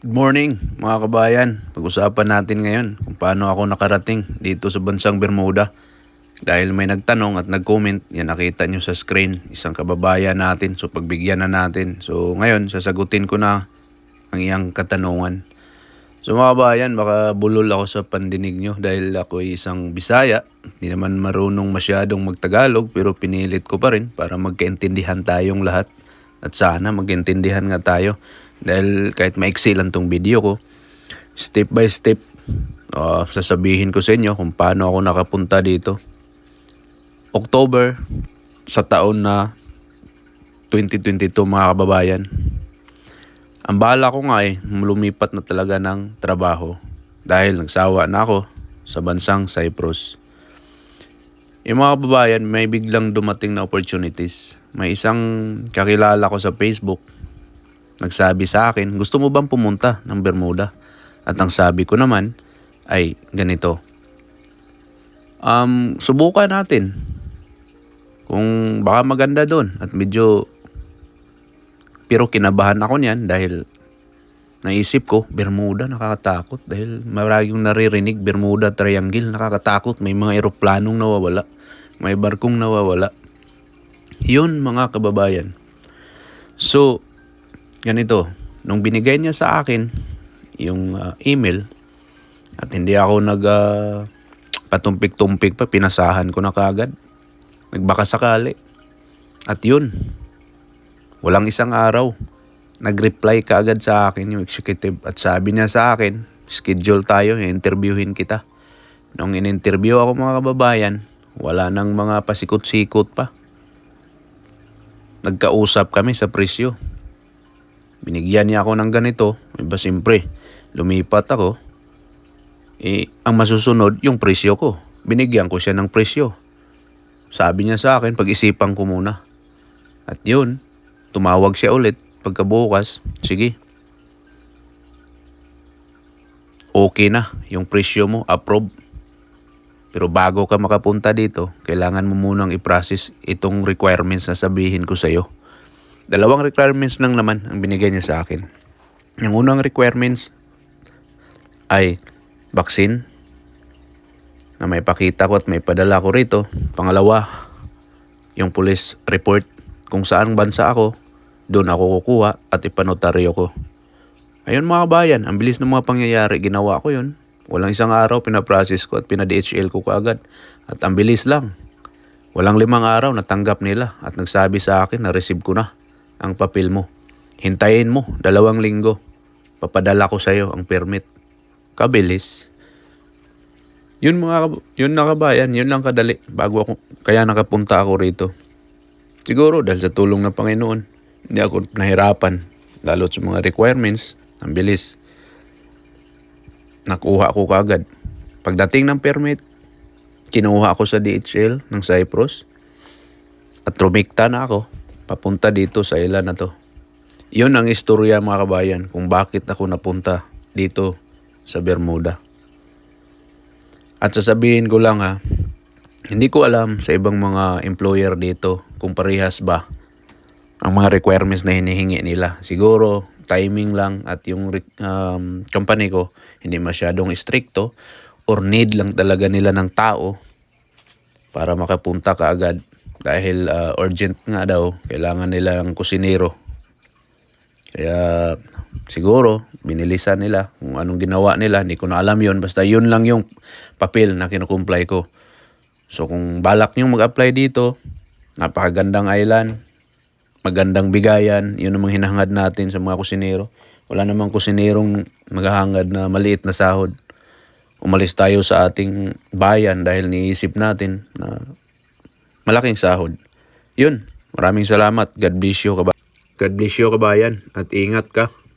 Good morning mga kabayan. Pag-usapan natin ngayon kung paano ako nakarating dito sa bansang Bermuda. Dahil may nagtanong at nag-comment, yan nakita nyo sa screen, isang kababayan natin. So pagbigyan na natin. So ngayon sasagutin ko na ang iyang katanungan. So mga kabayan, baka bulol ako sa pandinig nyo dahil ako ay isang Bisaya. Hindi naman marunong masyadong magtagalog pero pinilit ko pa rin para magkaintindihan tayong lahat. At sana magkaintindihan nga tayo. Dahil kahit maiksi lang tong video ko, step by step, sasabihin ko sa inyo kung paano ako nakapunta dito. October sa taon na 2022 mga kababayan. Ang bala ko nga ay lumipat na talaga ng trabaho dahil nagsawa na ako sa bansang Cyprus. Yung mga kababayan, may biglang dumating na opportunities. May isang kakilala ko sa Facebook, nagsabi sa akin, gusto mo bang pumunta ng Bermuda? At ang sabi ko naman ay ganito. Subukan natin. Kung baka maganda doon at medyo, pero kinabahan ako niyan dahil naisip ko, Bermuda nakakatakot dahil maraming naririnig, Bermuda Triangle nakakatakot, may mga eroplanong nawawala, may barkong nawawala. Yun mga kababayan. So, ganito, nung binigay niya sa akin yung email at hindi ako patumpik-tumpik pa, pinasahan ko na kaagad. Nagbaka sakali. At yun, walang isang araw, nag-reply kaagad sa akin yung executive at sabi niya sa akin, schedule tayo, interviewin kita. Nung in-interview ako mga kababayan, wala nang mga pasikot-sikot pa. Nagkausap kami sa presyo. Binigyan niya ako ng ganito, iba siyempre, lumipat ako. Ang masusunod, yung presyo ko. Binigyan ko siya ng presyo. Sabi niya sa akin, pag-isipan ko muna. At yun, tumawag siya ulit pagkabukas, sige. Okay na, yung presyo mo, approve. Pero bago ka makapunta dito, kailangan mo munang i-process itong requirements na sabihin ko sa'yo. 2 requirements lang naman ang binigay niya sa akin. Yung unang requirements ay vaccine na may pakita ko at may padala ko rito. Pangalawa, yung police report kung saan bansa ako, doon ako kukuha at ipanotaryo ko. Ayun mga kabayan, ang bilis ng mga pangyayari, ginawa ko yun. Walang isang araw, pinaprocess ko at pina-DHL ko kaagad. At ang bilis lang. Walang 5 araw, natanggap nila at nagsabi sa akin na receive ko na ang papel mo. Hintayin mo, 2 linggo. Papadala ko sa'yo ang permit. Kabilis. Yun na kabayan, yun lang kadali. Kaya nakapunta ako rito. Siguro dahil sa tulong ng Panginoon, hindi ako nahirapan. Lalo sa mga requirements, ang bilis. Nakuha ko kaagad. Pagdating ng permit, kinuha ako sa DHL ng Cyprus. At rumikta na ako papunta dito sa isla na to. Yun ang istorya mga kabayan kung bakit ako napunta dito sa Bermuda. At sasabihin ko lang hindi ko alam sa ibang mga employer dito kung parehas ba ang mga requirements na hinihingi nila. Siguro timing lang at yung company ko hindi masyadong stricto or need lang talaga nila ng tao para makapunta kaagad. Dahil urgent nga daw, kailangan nila ng kusinero. Kaya siguro, binilisan nila kung anong ginawa nila. Hindi ko na alam yun. Basta yun lang yung papel na kinukumply ko. So kung balak nyo mag-apply dito, napakagandang island, magandang bigayan. Yun namang hinahangad natin sa mga kusinero. Wala namang kusinerong maghahangad na maliit na sahod. Umalis tayo sa ating bayan dahil niisip natin na malaking sahod. Yun. Maraming salamat. God bless you kabayan. At ingat ka.